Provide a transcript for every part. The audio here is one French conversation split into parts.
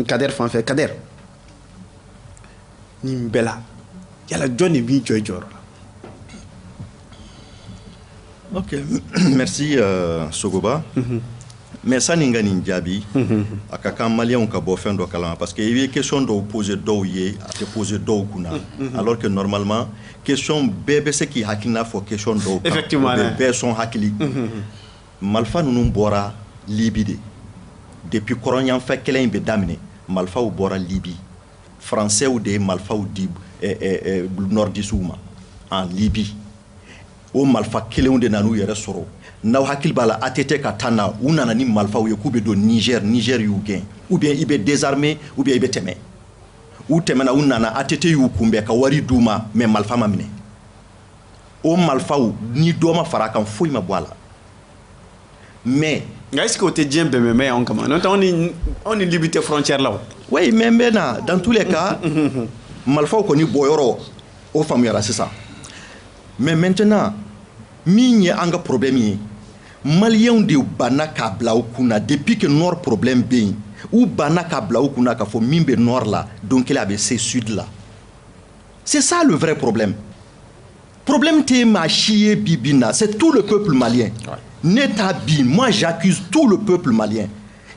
Kader fanfɛ Kader nin bɛɛ la yala jɔn de b'i jɔ i jɔyɔrɔ la. Ok, merci Sogoba. Mais ça ni nga nin jaabi a ka kan maliyɛnw ka bɔ fɛn dɔ kalama parce que i bɛ question dɔw poser dɔw ye a tɛ poser dɔw kunna alors que normalement question bɛɛ bɛ se k'i hakilina fɔ question dɔw kan effectivement bɛɛ sɔn hakili marifa ninnu bɔra Libi de depuis kɔrɔnyanfɛ kɛlɛ in bɛ daminɛ marifaw bɔra Libi français de ye marifaw di nordistes ma en Libi o marifa kelenw de nan'u yɛrɛ sɔrɔ n'aw hakili b'a la ATT ka taa na u nana ni marifaw ye k'u bɛ don Niger y'u gɛn ou bien i bɛ désarmer ou bien i bɛ tɛmɛ u tɛmɛna u nana ATT y'u kunbɛn ka wari d'u ma mais marifa ma minɛ o marifaw ni dɔ ma fara a kan foyi ma bɔ a la mais nka est-ce que o tɛ diɲɛ bɛnbɛn bɛ anw kama n'o tɛ anw ni Libi tɛ frontière la o. oui mais n bɛ na dans tous les cas marifaw kɔni bɔyɔrɔ o faamuyara sisan mais maintenant min ye an ka problème ye maliyɛnw de banna k'a bila u kunna depuis que nord problème bɛ yen u banna k'a bila u kunna k'a fɔ min bɛ nord la don kelen a bɛ se sud la c'est ça le vrai problème tɛ maa si ye bi bi in na c'est tout le peuple malien ne t'a bin moi j'accuse tout le peuple malien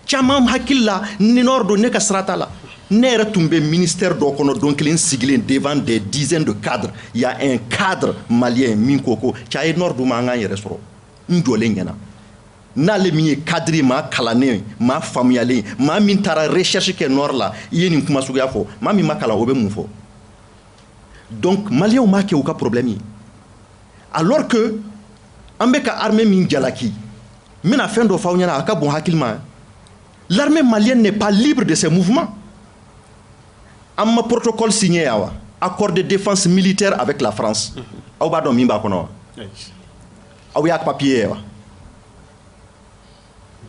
caman hakili la ni nord don ne ka sira t'a la ne yɛrɛ tun bɛ ministère dɔ kɔnɔ don kelen sigilen devant des dizaines de cadres il y a un cadre malien min ko ko cɛ a ye nord d'u ma an k'an yɛrɛ sɔrɔ n jɔlen ɲɛna n'ale min ye cadre maa kalannen maa faamuyalen maa min taara recherche kɛ nord la i ye nin kuma suguya fɔ maa min ma kalan o bɛ mun fɔ donc maliyɛnw m'a kɛ u ka problème ye alors que an bɛ ka armée min jalaki n bɛna fɛn dɔ f'aw ɲɛna a ka bon hakili ma l'armée malienne n'est pas libre de ses mouvements. An ma protocole signé yan wa accord de défense militaire avec la France aw b'a dɔn min b'a kɔnɔ wa aw y'a papier ye wa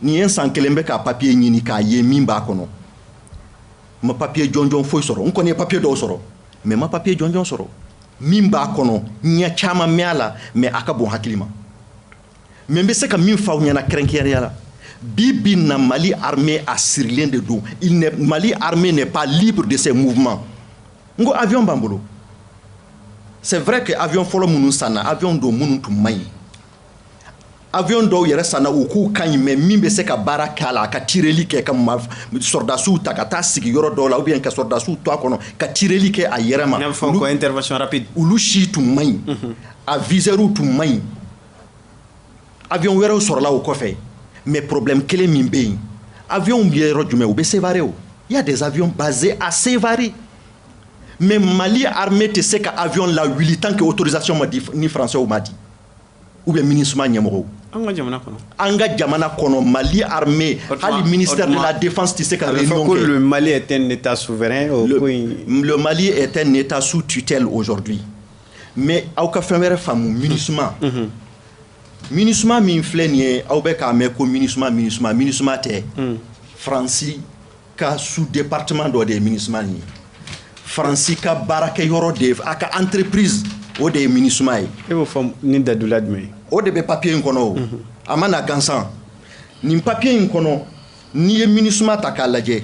nin ye san kelen bɛ ka papier ɲini k'a ye min b'a kɔnɔ ma papier jɔnjɔn foyi sɔrɔ n kɔni ye papier dɔw sɔrɔ mais ma papier jɔnjɔn sɔrɔ min b'a kɔnɔ ɲɛ caman mɛn a la mais a ka bon hakili ma mais n bɛ se ka min f'aw ɲɛna kɛrɛnkɛrɛnya la Bibi na Mali armée a sirilen de don. Mali armée n'est pas libre de ses mouvements. Ngo avion bambolo. C'est vrai que avion folo munu sana, avion do munu tu mai. Avion do yere sana u ku kan mais min be se ka bara kala ka tireli ke ka sordasu ta ka ta sigi yoro do la ou bien ka sordasu to akono ka tireli ke a yere ma. Ko intervention rapide. Ulu shi tu mai. A viseru tu mai. Avion were soro la o kofé. Mais problème kelen min bɛ yen avion bɛ yɔrɔ jumɛn u bɛ Sévaré o il y a des avions basés à Sévaré mais Mali armée tɛ se ka avion la wuli tant que autorisation ma di ni français ma di ou bien MINUSMA ɲɛmɔgɔw an ka jamana kɔnɔ Mali armée hali ministère de la défense tɛ se ka réunion kɛ. Le Mali est un état souverain. Le Mali est un état sous tutelle aujourd'hui mais aw ka fɛn wɛrɛ faamu MINUSMA MINUSMA min filɛ nin ye aw bɛ k'a mɛn ko MINUSMA tɛ Faransi ka sous département dɔ de ye MINUSMA nin ye Faransi ka baarakɛyɔrɔ de a ka entreprise o de ye MINUSMA ye. E b'o fɔ ni dadula jumɛn ye. O de bɛ papier in kɔnɔ o a ma na gansan nin papier in kɔnɔ n'i ye MINUSMA ta k'a lajɛ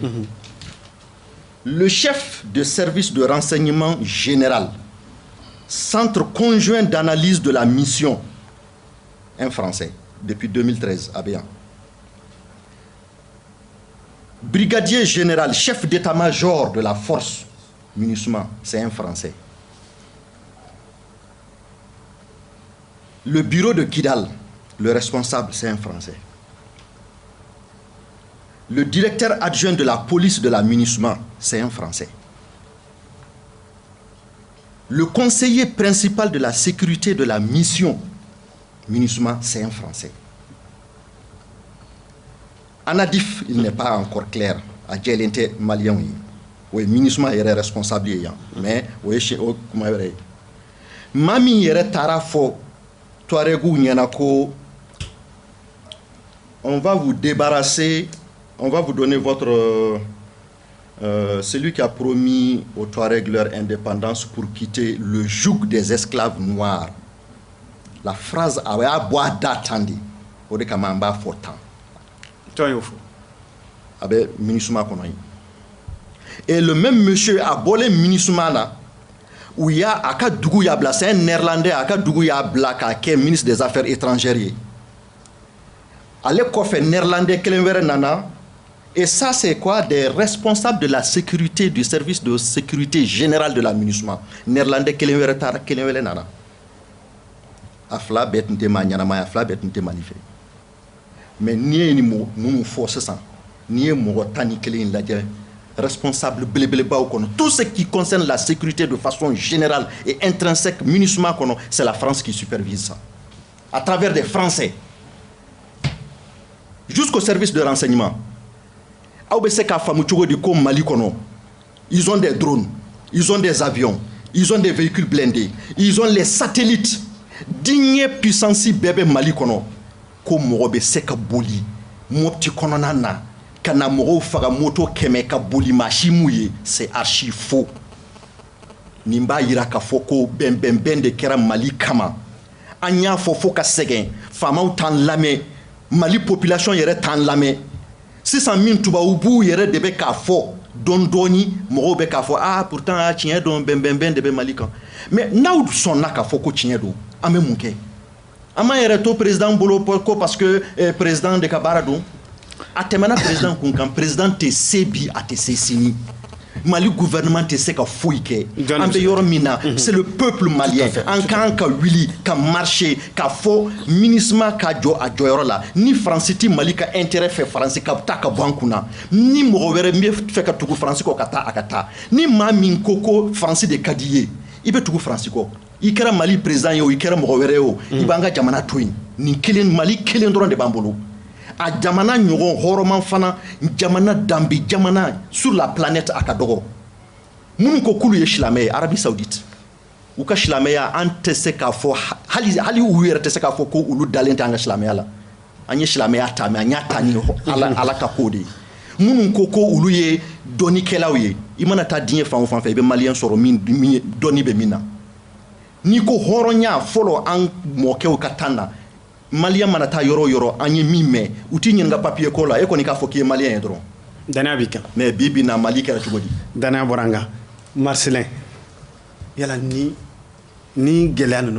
le chef de service de renseignement général centre conjoint d'analyse de la mission un Français, depuis 2013, à Béan. Brigadier général, chef d'état-major de la force MINUSMA, c'est un Français. Le bureau de Kidal, le responsable, c'est un Français. Le directeur adjoint de la police de la MINUSMA, c'est un Français. Le conseiller principal de la sécurité de la mission MINUSMA, c'est un Français. Anadif, il n'est pas encore clair. À Djelente Malien, oui, MINUSMA est responsable, mais oui, chez Mami yere tarafo, Touarégou Nyanako, on va vous débarrasser, on va vous donner votre. Celui qui a promis aux Touaregs leur indépendance pour quitter le joug des esclaves noirs. La phrase a bois d'attendre au de kamamba fortan. Toi, il faut. Avec MINUSMA konoyi. Et le même monsieur a bolé ministre où il y a Aka Dougou Yabla, c'est un néerlandais, Aka Dougou Yabla, qui est ministre des Affaires étrangères. Allez, quoi fait néerlandais, Kelenvere Nana. Et ça, c'est quoi? Des responsables de la sécurité, du service de sécurité générale de la MINUSMA. Néerlandais, Kelenvere Tara, Kelenvere Nana. Afla bet nte manyana afla bet nte manife. Mais ni mo nous force ça. Ni mo tani kelen la responsable blébléba ou kono. Tout ce qui concerne la sécurité de façon générale et intrinsèque MINUSMA kono, c'est la France qui supervise ça. À travers des Français. Jusqu'au service de renseignement. Mali kono. Ils ont des drones, ils ont des avions, ils ont des véhicules blindés, ils ont les satellites. Digne puissance bébé Mali kono ko mogobe seka boli mopti kono nana kana mogo faga moto keme ka boli machimuye, c'est archi faux. Nimba yira ka foko ben de kera Mali kama anya fofo ka segen fama tan lame Mali population yere tan lame 600 000 tuba ubu yere debe ka fo don doni mogo be ka fo pourtant tien don ben de Mali kan mais naud son naka foko tien do ame munke ama yere to président bolo parce que président de Kabaradou atemana président kunkan président te sebi ate sesini Mali gouvernement te seka fouike ambe yoro mina c'est le peuple malien en kan ka wili ka marché ka fo minisma ka jo a joyoro la ni France ti Mali ka intérêt fait France ka ta ka bankuna ni mo were mbe fe ka tugu France ko kata akata ni ma min koko France de kadiye ibe tugu France ko ikera Mali président yo ikera mo were yo ibanga jamana twin ni kelen Mali kelen doron de bambolo a jamana nyogon horoman fana jamana dambi jamana sur la planète akadogo mun ko kulu ye shilame Arabie Saoudite u ka shilame ya ante se ka fo hali u yere te se ka fo ko ulu dalente anga shilame ala anye shilame ya tami anya tani ala ka kodi mun ko ulu ye doni kelawe imana ta dinye fa be malien soro min doni be mina ni ko horonya folo an mokew katanda Malien manata yoro anye mime uti nyinga papier kola eko ni ka foki malien dron dana bika mais bibi na Mali kera chugodi dana boranga Marcelin yala ni gelanu